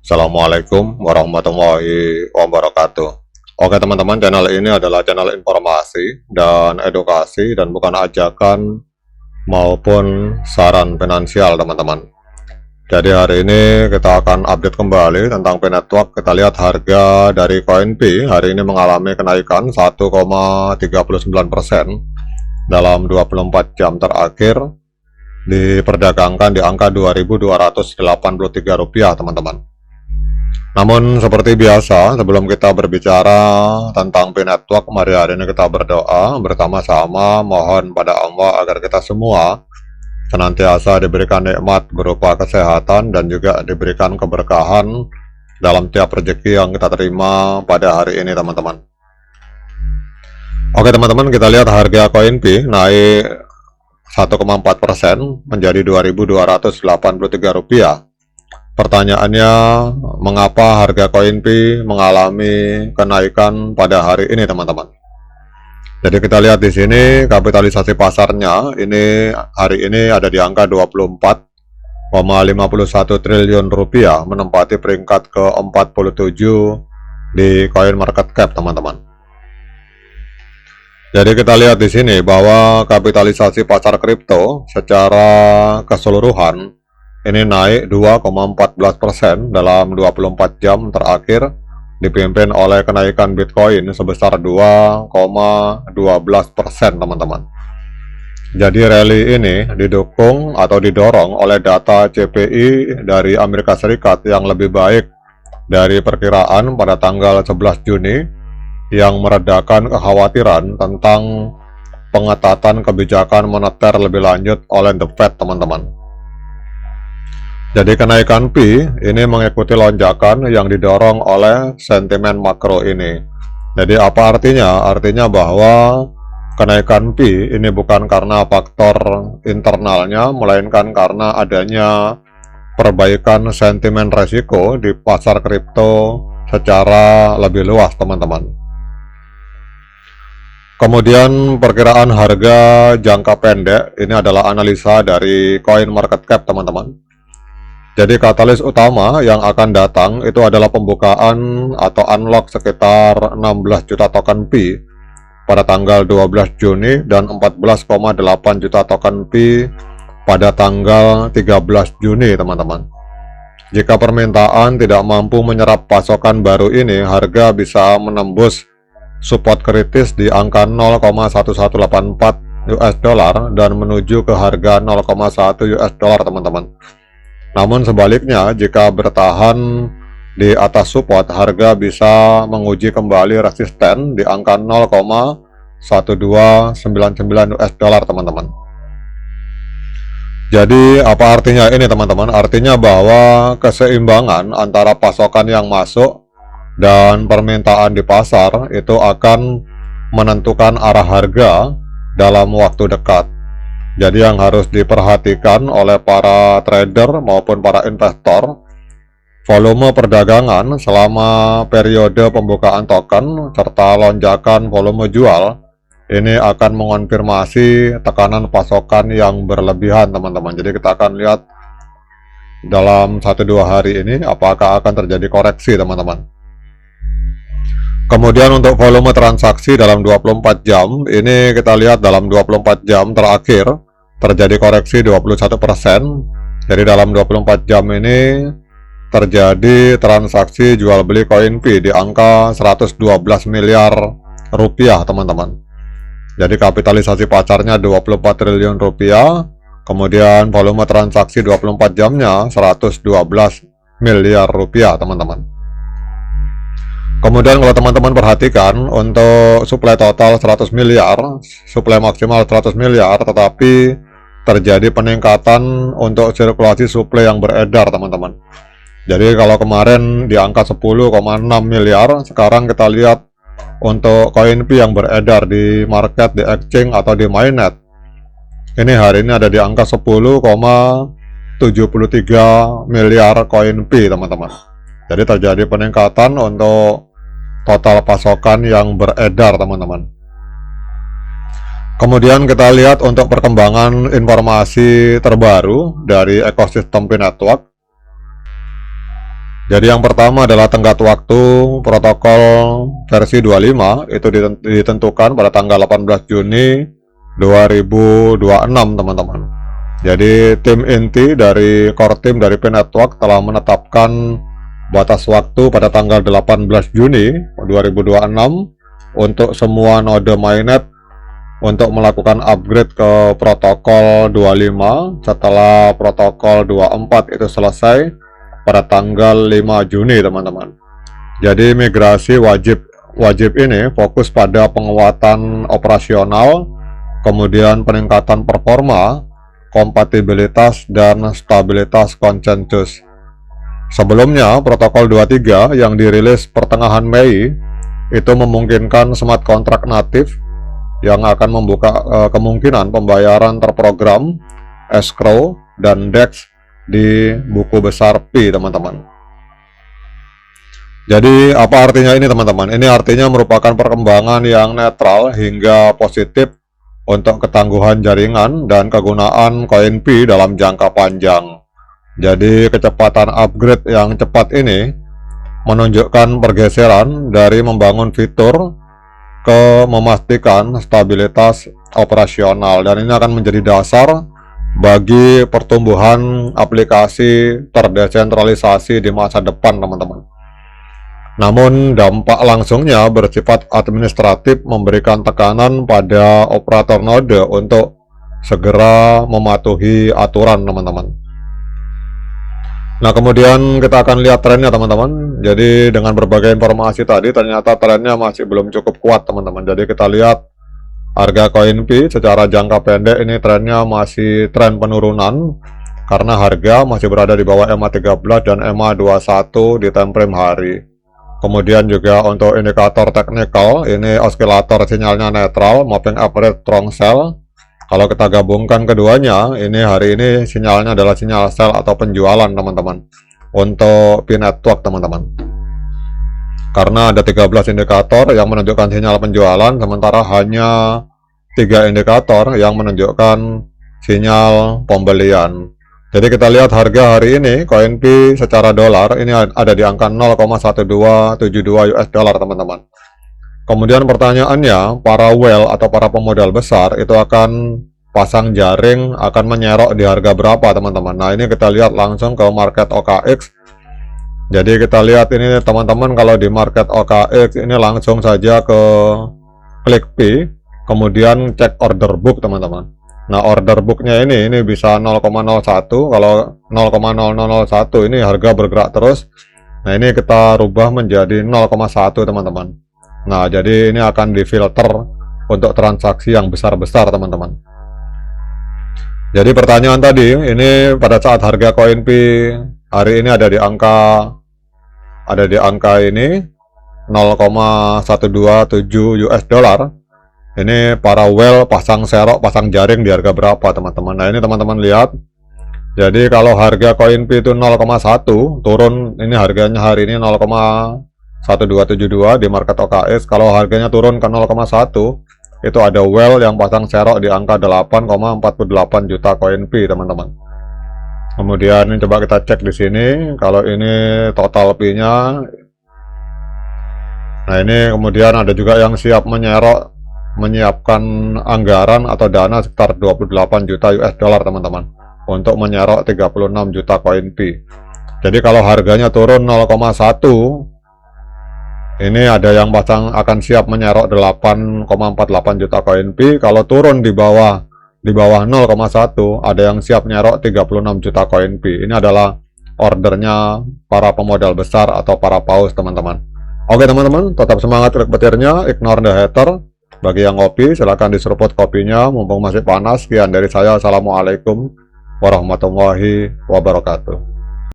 Assalamualaikum warahmatullahi wabarakatuh. Oke teman-teman, channel ini adalah channel informasi dan edukasi dan bukan ajakan maupun saran finansial teman-teman. Jadi hari ini kita akan update kembali tentang Pi Network. Kita lihat harga dari koin Pi hari ini mengalami kenaikan 1,39% dalam 24 jam terakhir, diperdagangkan di angka Rp2.283 teman-teman. Namun seperti biasa, sebelum kita berbicara tentang Pi Network, mari hari ini kita berdoa bersama-sama, mohon pada Allah agar kita semua senantiasa diberikan nikmat berupa kesehatan dan juga diberikan keberkahan dalam tiap rezeki yang kita terima pada hari ini teman-teman. Oke teman-teman, kita lihat harga koin Pi naik 1,4% menjadi Rp2.283. Pertanyaannya, mengapa harga koin Pi mengalami kenaikan pada hari ini teman-teman? Jadi kita lihat di sini kapitalisasi pasarnya ini hari ini ada di angka 24,51 triliun rupiah, menempati peringkat ke-47 di coin market cap teman-teman. Jadi kita lihat di sini bahwa kapitalisasi pasar kripto secara keseluruhan ini naik 2,14% dalam 24 jam terakhir, dipimpin oleh kenaikan Bitcoin sebesar 2,12% teman-teman. Jadi rally ini didukung atau didorong oleh data CPI dari Amerika Serikat yang lebih baik dari perkiraan pada tanggal 11 Juni yang meredakan kekhawatiran tentang pengetatan kebijakan moneter lebih lanjut oleh The Fed teman-teman. Jadi kenaikan Pi ini mengikuti lonjakan yang didorong oleh sentimen makro ini. Jadi apa artinya? Artinya bahwa kenaikan Pi ini bukan karena faktor internalnya, melainkan karena adanya perbaikan sentimen resiko di pasar kripto secara lebih luas teman-teman. Kemudian perkiraan harga jangka pendek ini adalah analisa dari coin market cap teman-teman. Jadi katalis utama yang akan datang itu adalah pembukaan atau unlock sekitar 16 juta token Pi pada tanggal 12 Juni dan 14,8 juta token Pi pada tanggal 13 Juni teman-teman. Jika permintaan tidak mampu menyerap pasokan baru ini, harga bisa menembus support kritis di angka 0,1184 US dollar dan menuju ke harga 0,1 US dollar teman-teman. Namun sebaliknya, jika bertahan di atas support, harga bisa menguji kembali resisten di angka 0,1299 US dollar teman-teman. Jadi apa artinya ini teman-teman? Artinya bahwa keseimbangan antara pasokan yang masuk dan permintaan di pasar itu akan menentukan arah harga dalam waktu dekat. Jadi yang harus diperhatikan oleh para trader maupun para investor, volume perdagangan selama periode pembukaan token serta lonjakan volume jual ini akan mengonfirmasi tekanan pasokan yang berlebihan teman-teman. Jadi kita akan lihat dalam 1-2 hari ini apakah akan terjadi koreksi teman-teman. Kemudian untuk volume transaksi dalam 24 jam, ini kita lihat dalam 24 jam terakhir terjadi koreksi 21%. Jadi dalam 24 jam ini terjadi transaksi jual beli koin Pi di angka 112 miliar rupiah teman-teman. Jadi kapitalisasi pasarnya 24 triliun rupiah, kemudian volume transaksi 24 jamnya 112 miliar rupiah teman-teman. Kemudian kalau teman-teman perhatikan untuk suplai total 100 miliar, suplai maksimal 100 miliar, tetapi terjadi peningkatan untuk sirkulasi suplai yang beredar teman-teman. Jadi kalau kemarin di angka 10,6 miliar, sekarang kita lihat untuk koin Pi yang beredar di market, di exchange atau di mainnet, ini hari ini ada di angka 10,73 miliar koin Pi teman-teman. Jadi terjadi peningkatan untuk total pasokan yang beredar teman-teman. Kemudian kita lihat untuk perkembangan informasi terbaru dari ekosistem Pi Network. Jadi yang pertama adalah tenggat waktu protokol versi 25, itu ditentukan pada tanggal 18 Juni 2026 teman-teman. Jadi tim inti dari core team dari P-Network telah menetapkan batas waktu pada tanggal 18 Juni 2026 untuk semua node mainnet untuk melakukan upgrade ke protokol 25 setelah protokol 24 itu selesai pada tanggal 5 Juni teman-teman. Jadi migrasi wajib ini fokus pada penguatan operasional, kemudian peningkatan performa, kompatibilitas, dan stabilitas konsensus. Sebelumnya, protokol 23 yang dirilis pertengahan Mei itu memungkinkan smart contract natif yang akan membuka kemungkinan pembayaran terprogram, escrow, dan DEX di buku besar Pi teman-teman. Jadi apa artinya ini teman-teman? Ini artinya merupakan perkembangan yang netral hingga positif untuk ketangguhan jaringan dan kegunaan koin Pi dalam jangka panjang. Jadi kecepatan upgrade yang cepat ini menunjukkan pergeseran dari membangun fitur ke memastikan stabilitas operasional, dan ini akan menjadi dasar bagi pertumbuhan aplikasi terdesentralisasi di masa depan teman-teman. Namun dampak langsungnya bersifat administratif, memberikan tekanan pada operator node untuk segera mematuhi aturan teman-teman. Nah kemudian kita akan lihat trennya teman-teman. Jadi dengan berbagai informasi tadi ternyata trennya masih belum cukup kuat teman-teman. Jadi kita lihat harga koin Pi secara jangka pendek ini trennya masih tren penurunan karena harga masih berada di bawah EMA 13 dan EMA 21 di time frame hari. Kemudian juga untuk indikator teknikal ini osilator sinyalnya netral, moving average strong sell. Kalau kita gabungkan keduanya, ini hari ini sinyalnya adalah sinyal sell atau penjualan teman-teman untuk P-Network teman-teman. Karena ada 13 indikator yang menunjukkan sinyal penjualan, sementara hanya 3 indikator yang menunjukkan sinyal pembelian. Jadi kita lihat harga hari ini koin Pi secara dolar ini ada di angka 0,1272 US dollar teman-teman. Kemudian pertanyaannya, para whale atau para pemodal besar itu akan pasang jaring, akan menyerok di harga berapa teman-teman. Nah ini kita lihat langsung ke market OKX. Jadi kita lihat ini teman-teman, kalau di market OKX ini langsung saja ke klik Pi, kemudian cek order book teman-teman. Nah order booknya ini bisa 0,01, kalau 0,0001 ini harga bergerak terus. Nah ini kita rubah menjadi 0,1 teman-teman. Nah jadi ini akan difilter untuk transaksi yang besar-besar teman-teman. Jadi pertanyaan tadi, ini pada saat harga koin Pi hari ini ada di angka ini 0,127 US dollar. Ini para whale pasang serok, pasang jaring di harga berapa teman-teman. Nah ini teman-teman lihat. Jadi kalau harga koin Pi itu 0,1 turun, ini harganya hari ini 0,1272 di market OKX. Kalau harganya turun ke 0,1, itu ada whale yang pasang serok di angka 8,48 juta koin Pi teman-teman. Kemudian ini coba kita cek di sini, kalau ini total Pi-nya. Nah ini kemudian ada juga yang siap menyiapkan anggaran atau dana sekitar 28 juta US dollar teman-teman untuk menyerok 36 juta koin Pi. Jadi kalau harganya turun 0,1, ini ada yang pasang akan siap menyerok 8,48 juta koin Pi. Kalau turun di bawah 0,1, ada yang siap nyerok 36 juta koin Pi. Ini adalah ordernya para pemodal besar atau para paus teman-teman. Oke teman-teman, tetap semangat klik petirnya, ignore the hater. Bagi yang kopi, silahkan diseruput kopinya mumpung masih panas. Sekian dari saya, assalamualaikum warahmatullahi wabarakatuh.